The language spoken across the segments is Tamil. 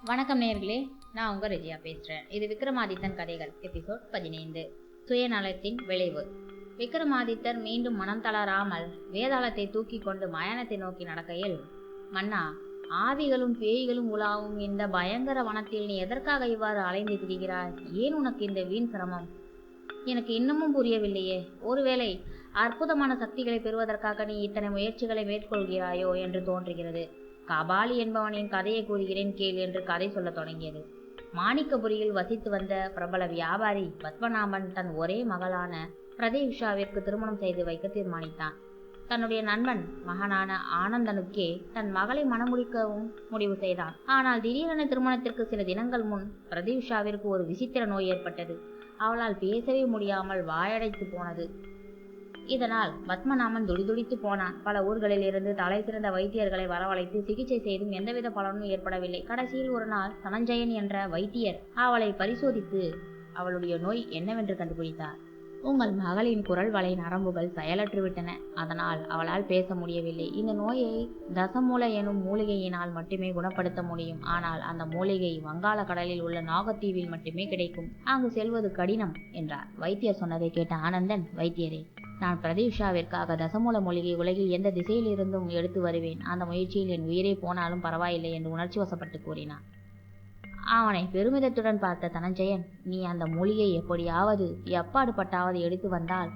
வணக்கம் நேயர்களே, நான் உங்கள் ரெஜியா பேசுகிறேன். இது விக்ரமாதித்தன் கதைகள் எபிசோட் 15. சுயநலத்தின் விளைவு. விக்ரமாதித்தர் மீண்டும் மனம் தளராமல் வேதாளத்தை தூக்கி கொண்டு மயானத்தை நோக்கி நடக்கையில், மன்னா, ஆவிகளும் பேய்களும் உலாவும் இந்த பயங்கர வனத்தில் நீ எதற்காக இவ்வாறு அலைந்து திரிகிறாய்? ஏன் உனக்கு இந்த வீண் சிரமம்? எனக்கு இன்னமும் புரியவில்லையே. ஒருவேளை அற்புதமான சக்திகளை பெறுவதற்காக நீ இத்தனை முயற்சிகளை மேற்கொள்கிறாயோ என்று தோன்றுகிறது. கபாலி என்பவனின் கதையை கூறுகிறேன் கேள் என்று கதை சொல்ல தொடங்கியது. மாணிக்கபுரியில் வசித்து வந்த பிரபல வியாபாரி பத்மநாபன் தன் ஒரே மகளான பிரதீஷாவிற்கு திருமணம் செய்து வைக்க தீர்மானித்தான். தன்னுடைய நண்பன் மகனான ஆனந்தனுக்கே தன் மகளை மணமுடிக்கவும் முடிவு செய்தான். ஆனால் திடீரென திருமணத்திற்கு சில தினங்கள் முன் பிரதீஷாவிற்கு ஒரு விசித்திர நோய் ஏற்பட்டது. அவளால் பேசவே முடியாமல் வாயடைத்து போனது. இதனால் பத்மநாபன் துடிதுடித்து போனான். பல ஊர்களில் இருந்து தலை சிறந்த வைத்தியர்களை வரவழைத்து சிகிச்சை செய்தும் எந்தவித பலனும் ஏற்படவில்லை. கடைசியில் ஒரு நாள் தனஞ்சயன் என்ற வைத்தியர் அவளை பரிசோதித்து அவளுடைய நோய் என்னவென்று கண்டுபிடித்தார். உங்கள் மகளின் குரல் வலை நரம்புகள் செயலற்றுவிட்டன. அதனால் அவளால் பேச முடியவில்லை. இந்த நோயை தசமூல எனும் மூலிகையினால் மட்டுமே குணப்படுத்த முடியும். ஆனால் அந்த மூலிகை வங்காள கடலில் உள்ள நாகத்தீவில் மட்டுமே கிடைக்கும். அங்கு செல்வது கடினம் என்றார். வைத்தியர் சொன்னதை கேட்ட ஆனந்தன், வைத்தியரே, நான் பிரதீஷாவிற்காக தசமூல மூலிகை உலகில் எந்த திசையில் இருந்தும் எடுத்து வருவேன். அந்த முயற்சியில் என் உயிரே போனாலும் பரவாயில்லை என்று உணர்ச்சி வசப்பட்டு கூறினான். அவனை பெருமிதத்துடன் பார்த்த தனஞ்சயன், நீ அந்த மூலிகை எப்படியாவது எப்பாடுபட்டாவது எடுத்து வந்தால்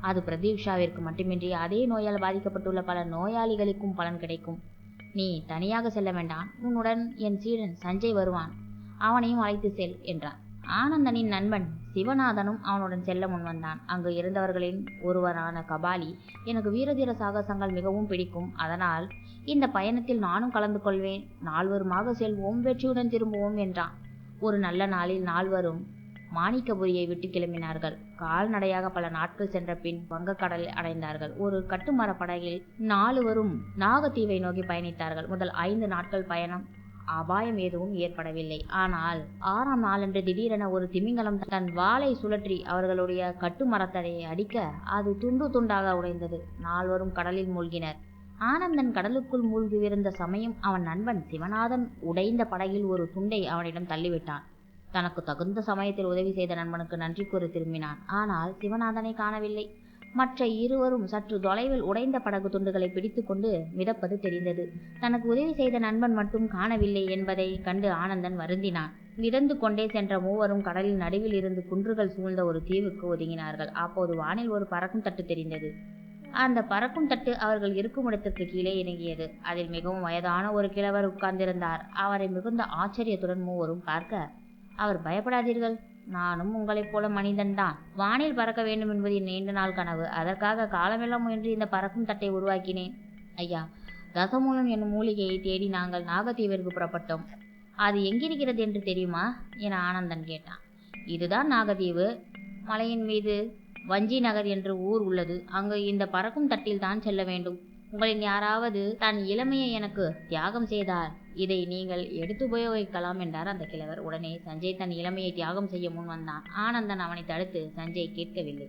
அது பிரதீஷாவிற்கு மட்டுமின்றி அதே நோயால் பாதிக்கப்பட்டுள்ள பல நோயாளிகளுக்கும் பலன் கிடைக்கும். நீ தனியாக செல்ல வேண்டாம். உன்னுடன் என் சீடன் சஞ்சய் வருவான். அவனையும் அழைத்து செல் என்றான். ஆனந்தனின் நண்பன் சிவநாதனும் அவனுடன் செல்ல முன்வந்தான். அங்கு இருந்தவர்களின் ஒருவரான கபாலி, எனக்கு வீரதீர சாகசங்கள் மிகவும் பிடிக்கும். அதனால் இந்த பயணத்தில் நானும் கலந்து கொள்வேன். நால்வருமாக செல்வோம், வெற்றியுடன் திரும்புவோம் என்றான். ஒரு நல்ல நாளில் நால்வரும் மாணிக்கபுரியை விட்டு கிளம்பினார்கள். கால்நடையாக பல நாட்கள் சென்ற பின் வங்கக்கடலை அடைந்தார்கள். ஒரு கட்டுமர படகில் நால்வரும் நாகத்தீவை நோக்கி பயணித்தார்கள். முதல் 5 நாட்கள் பயணம் அபாயம் எதுவும் ஏற்படவில்லை. ஆனால் 6ஆம் நாளன்று திடீரென ஒரு திமிங்கலம் தன் வாளை சுழற்றி அவர்களுடைய கட்டுமரத்தடையை அடிக்க அது துண்டு துண்டாக உடைந்தது. நால்வரும் கடலில் மூழ்கினர். ஆனந்தன் கடலுக்குள் மூழ்கியிருந்த சமயம் அவன் நண்பன் சிவநாதன் உடைந்த படகில் ஒரு துண்டை அவனிடம் தள்ளிவிட்டான். தனக்கு தகுந்த சமயத்தில் உதவி செய்த நண்பனுக்கு நன்றி கூறி திரும்பினான். ஆனால் சிவநாதனை காணவில்லை. மற்ற இருவரும் சற்று தொலைவில் உடைந்த படகு துண்டுகளை பிடித்து கொண்டு மிதப்பது தெரிந்தது. தனக்கு உதவி செய்த நண்பன் மட்டும் காணவில்லை என்பதை கண்டு ஆனந்தன் வருந்தினான். மிதந்து கொண்டே சென்ற மூவரும் கடலில் நடுவில் இருந்து குன்றுகள் சூழ்ந்த ஒரு தீவுக்கு ஒதுங்கினார்கள். அப்போது வானில் ஒரு பறக்கும் தட்டு தெரிந்தது. அந்த பறக்கும் தட்டு அவர்கள் இருக்கும் இடத்திற்கு கீழே இறங்கியது. அதில் மிகவும் வயதான ஒரு கிழவர் உட்கார்ந்திருந்தார். அவரை மிகுந்த ஆச்சரியத்துடன் மூவரும் பார்க்க, அவர், பயப்படாதீர்கள், நானும் உங்களைப் போல மனிதன்தான். வானில் பறக்க வேண்டும் என்பது என் நீண்ட நாள் கனவு. அதற்காக காலமெல்லாம் முயன்று இந்த பறக்கும் தட்டை உருவாக்கினேன். ஐயா, தசமூலம் என்னும் மூலிகையை தேடி நாங்கள் நாகத்தீவிற்கு புறப்பட்டோம். அது எங்கிருக்கிறது என்று தெரியுமா என ஆனந்தன் கேட்டான். இதுதான் நாகத்தீவு. மலையின் மீது வஞ்சி நகர் என்று ஊர் உள்ளது. அங்கு இந்த பறக்கும் தட்டில் தான் செல்ல வேண்டும். உங்களின் யாராவது தன் இளமையை எனக்கு தியாகம் செய்தால் இதை நீங்கள் எடுத்து உபயோகிக்கலாம் என்றார் அந்த கிழவர். உடனே சஞ்சய் தன் இளமையை தியாகம் செய்ய முன் வந்தான். ஆனந்தன் அவனை தடுத்து சஞ்சய் கேட்கவில்லை.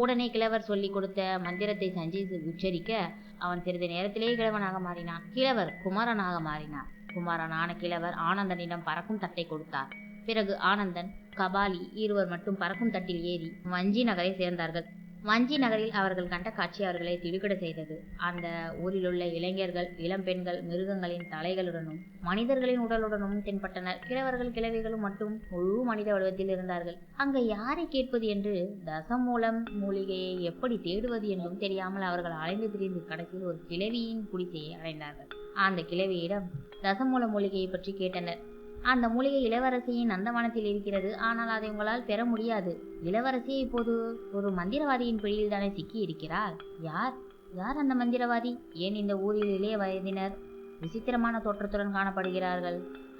உடனே கிழவர் சொல்லிக் கொடுத்த மந்திரத்தை சஞ்சய் உச்சரிக்க அவன் சிறிது நேரத்திலேயே கிழவனாக மாறினான். கிழவர் குமரனாக மாறினார். குமரனான கிழவர் ஆனந்தனிடம் பறக்கும் தட்டை கொடுத்தார். பிறகு ஆனந்தன், கபாலி இருவர் மட்டும் பறக்கும் தட்டில் ஏறி வஞ்சி நகரை சேர்ந்தார்கள். வஞ்சி நகரில் அவர்கள் கண்ட காட்சி அவர்களை திடுக்கிட செய்தது. அந்த ஊரிலுள்ள இளைஞர்கள், இளம்பெண்கள் மிருகங்களின் தலைகளுடனும் மனிதர்களின் உடலுடனும் தென்பட்டனர். கிழவர்கள் கிழவிகளும் மட்டும் முழு மனித வடிவத்தில் இருந்தார்கள். அங்கே யாரை கேட்பது என்று, தசமூலம் மூலிகையை எப்படி தேடுவது என்றும் தெரியாமல் அவர்கள் அலைந்து திரிந்து கடைசியில் ஒரு கிழவியின் குடிசையை அடைந்தார்கள். அந்த கிழவியிடம் தசமூல மூலிகையை பற்றி கேட்டனர். அந்த மூலிகை இளவரசியின் நந்தவனத்தில் இருக்கிறது. ஆனால் அதை உங்களால் பெற முடியாது. இளவரசி இப்போது ஒரு மந்திரவாதியின் பிடியில் தானே சிக்கி இருக்கிறார். யார் அந்த மந்திரவாதி? ஏன் இந்த ஊரில் இளைய வயதினர் விசித்திரமான தோற்றத்துடன் காணப்படுகிறார்கள்?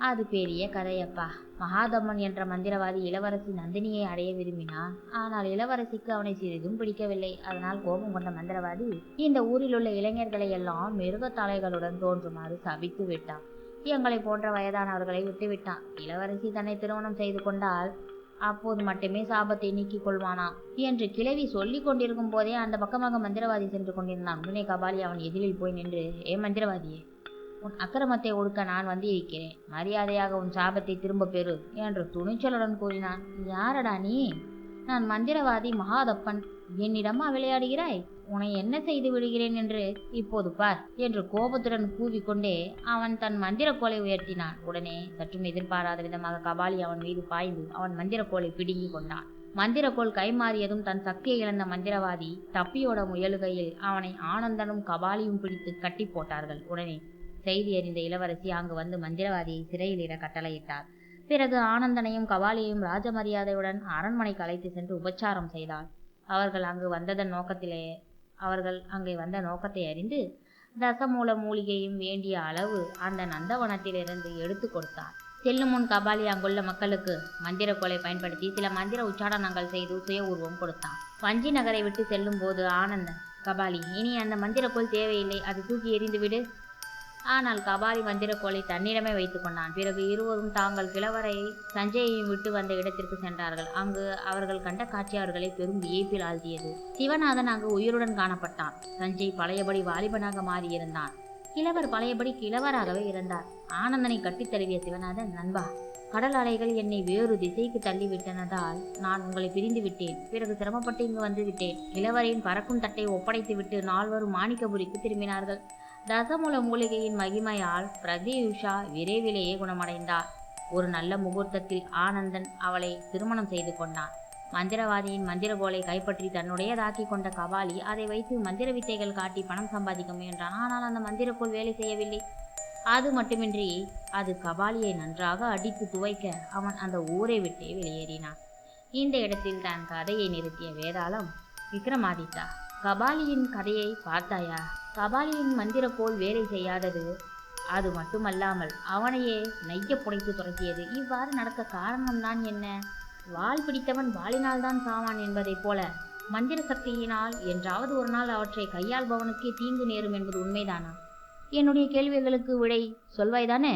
அது பெரிய கதையப்பா. மகாதம்மன் என்ற மந்திரவாதி இளவரசி நந்தினியை அடைய விரும்பினான். ஆனால் இளவரசிக்கு அவனை சிறிதும் பிடிக்கவில்லை. அதனால் கோபம் கொண்ட மந்திரவாதி இந்த ஊரில் உள்ள இளைஞர்களை எல்லாம் மிருக தலைகளுடன் தோன்றுமாறு சபித்து விட்டான். எங்களை போன்ற வயதானவர்களை விட்டுவிட்டான். இளவரசி தன்னை திருமணம் செய்து கொண்டால் அப்போது மட்டுமே சாபத்தை நீக்கிக் கொள்வானாம் என்று கிழவி சொல்லிக் கொண்டிருக்கும் போதே அந்த பக்கமாக மந்திரவாதி சென்று கொண்டிருந்தான். உடனே கபாலி அவன் எதிரில் போய் நின்று, ஏ மந்திரவாதியே, உன் அக்கிரமத்தை ஒடுக்க நான் வந்திருக்கிறேன். மரியாதையாக உன் சாபத்தை திரும்ப பெறு என்று துணிச்சலுடன் கூறினான். யாரடா நீ? நான் மந்திரவாதி மகாதப்பன். என்னிடமா விளையாடுகிறாய்? உன்னை என்ன செய்து விடுகிறேன் என்று இப்போது பார் என்று கோபத்துடன் கூவிக்கொண்டே அவன் தன் மந்திரக்கோலை உயர்த்தினான். உடனே சற்றும் எதிர்பாராத விதமாக கபாலி அவன் மீது பாய்ந்து அவன் மந்திரக்கோலை பிடுங்கி கொண்டான். மந்திரக்கோள் கைமாறியதும் தன் சக்தியை இழந்த மந்திரவாதி தப்பியோட முயலுகையில் அவனை ஆனந்தனும் கபாலியும் பிடித்து கட்டி போட்டார்கள். உடனே செய்தி அறிந்த இளவரசி அங்கு வந்து மந்திரவாதியை சிறையிலிட கட்டளையிட்டார். பிறகு ஆனந்தனையும் கபாலியையும் ராஜமரியாதையுடன் அரண்மனைக்கு அழைத்து சென்று உபச்சாரம் செய்தாள். அவர்கள் அங்கே வந்த நோக்கத்தை அறிந்து தசமூல மூலிகையும் வேண்டிய அளவு அந்த நந்தவனத்திலிருந்து எடுத்து கொடுத்தார். செல்லும் முன் கபாலி அங்குள்ள மக்களுக்கு மந்திரக்கோலை பயன்படுத்தி சில மந்திர உச்சாடனங்கள் செய்து சுய உருவம் கொடுத்தான். வஞ்சி நகரை விட்டு செல்லும் போது ஆனந்தன், கபாலி, இனி அந்த மந்திரக்கோள் தேவையில்லை, அதை தூக்கி எறிந்துவிடு. ஆனால் கபாலி மந்திரக்கோளை தன்னிடமே வைத்து கொண்டான். பிறகு இருவரும் தாங்கள் கிழவரை சஞ்சயையும் விட்டு வந்த இடத்திற்கு சென்றார்கள். அங்கு அவர்கள் கண்ட காட்சி அவர்களை பெரும் வியப்பில் ஆழ்த்தியது. சிவநாதன் அங்கு உயிருடன் காணப்பட்டான். சஞ்சய் பழையபடி வாலிபனாக மாறியிருந்தான். கிழவர் பழையபடி கிழவராகவே இருந்தார். ஆனந்தனை கட்டித் தழுவிய சிவநாதன், நண்பா, கடல் அலைகள் என்னை வேறு திசைக்கு தள்ளிவிட்டனதால் நான் உங்களை பிரிந்து விட்டேன். பிறகு சிரமப்பட்டு இங்கு வந்து விட்டேன். கிழவரின் பறக்கும் தட்டை ஒப்படைத்து விட்டு நால்வரும் மாணிக்கபுரிக்கு திரும்பினார்கள். தசமூல மூலிகையின் மகிமையால் பிரத்யூஷா விரைவிலேயே குணமடைந்தார். ஒரு நல்ல முகூர்த்தத்தில் ஆனந்தன் அவளை திருமணம் செய்து கொண்டான். மந்திரவாதியின் மந்திரகோலை கைப்பற்றி தன்னுடையதாக்கி கொண்ட கபாலி அதை வைத்து மந்திர வித்தைகள் காட்டி பணம் சம்பாதிக்க முயன்றான். ஆனால் அந்த மந்திரக்கோள் வேலை செய்யவில்லை. அது மட்டுமின்றி அது கபாலியை நன்றாக அடித்து துவைக்க அவன் அந்த ஊரை விட்டே வெளியேறினான். இந்த இடத்தில் தான் கதையை நிறுத்திய வேதாளம், விக்ரமாதித்தா, கபாலியின் கதையை பார்த்தாயா? கபாலியின் மந்திரக்கோள் வேலை செய்யாதது, அது மட்டுமல்லாமல் அவனையே நைய புடைத்து துரத்தியது. இவ்வாறு நடக்க காரணம்தான் என்ன? வாள் பிடித்தவன் வாளினால்தான் சாவான் என்பதைப் போல மந்திர சக்தியினால் என்றாவது ஒரு நாள் அவற்றை கையாள்பவனுக்கே தீங்கு நேரும் என்பது உண்மைதானா? என்னுடைய கேள்விகளுக்கு விடை சொல்வாய்தானே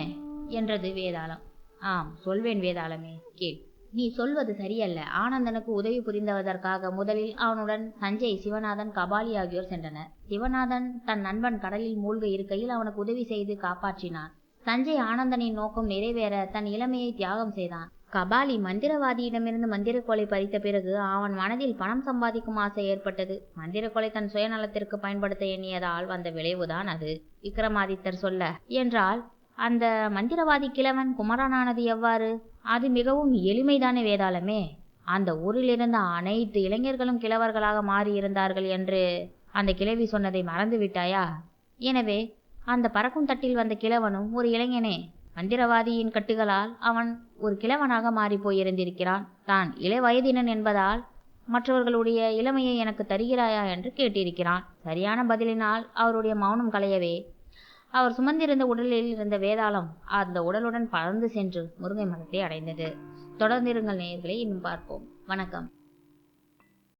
என்றது வேதாளம். ஆம், சொல்வேன் வேதாளமே, கேள். நீ சொல்வது சரியல்ல. ஆனந்தனுக்கு உதவி புரிந்ததற்காக முதலில் அவனுடன் சஞ்சய், சிவநாதன், கபாலி ஆகியோர் சென்றனர். சிவநாதன் தன் நண்பன் கடலில் மூழ்க இருக்கையில் அவனுக்கு உதவி செய்து காப்பாற்றினான். சஞ்சய் ஆனந்தனின் நோக்கம் நிறைவேற தன் இளமையை தியாகம் செய்தான். கபாலி மந்திரவாதியிடமிருந்து மந்திரக்கோலை பறித்த பிறகு அவன் மனதில் பணம் சம்பாதிக்கும் ஆசை ஏற்பட்டது. மந்திரக்கோலை தன் சுயநலத்திற்கு பயன்படுத்த எண்ணியதால் வந்த விளைவுதான் அது, விக்ரமாதித்தர் சொல்ல. என்றால் அந்த மந்திரவாதி கிழவன் குமரனானது எவ்வாறு? அது மிகவும் எளிமைதானே வேதாளமே. அந்த ஊரில் இருந்த அனைத்து இளைஞர்களும் கிழவர்களாக மாறியிருந்தார்கள் என்று அந்த கிழவி சொன்னதை மறந்து விட்டாயா? எனவே அந்த பறக்கும் தட்டில் வந்த கிழவனும் ஒரு இளைஞனே. மந்திரவாதியின் கட்டுகளால் அவன் ஒரு கிழவனாக மாறி போயிருந்திருக்கிறான். தான் இளவயதினன் என்பதால் மற்றவர்களுடைய இளமையை எனக்கு தருகிறாயா என்று கேட்டிருக்கிறான். சரியான பதிலினால் அவருடைய மௌனம் களையவே அவர் சுமந்திருந்த உடலில் இருந்த வேதாளம் அந்த உடலுடன் பறந்து சென்று முருங்கை மரத்தை அடைந்தது. தொடர்ந்திருங்கள் நேயர்களை, இன்னும் பார்ப்போம். வணக்கம்.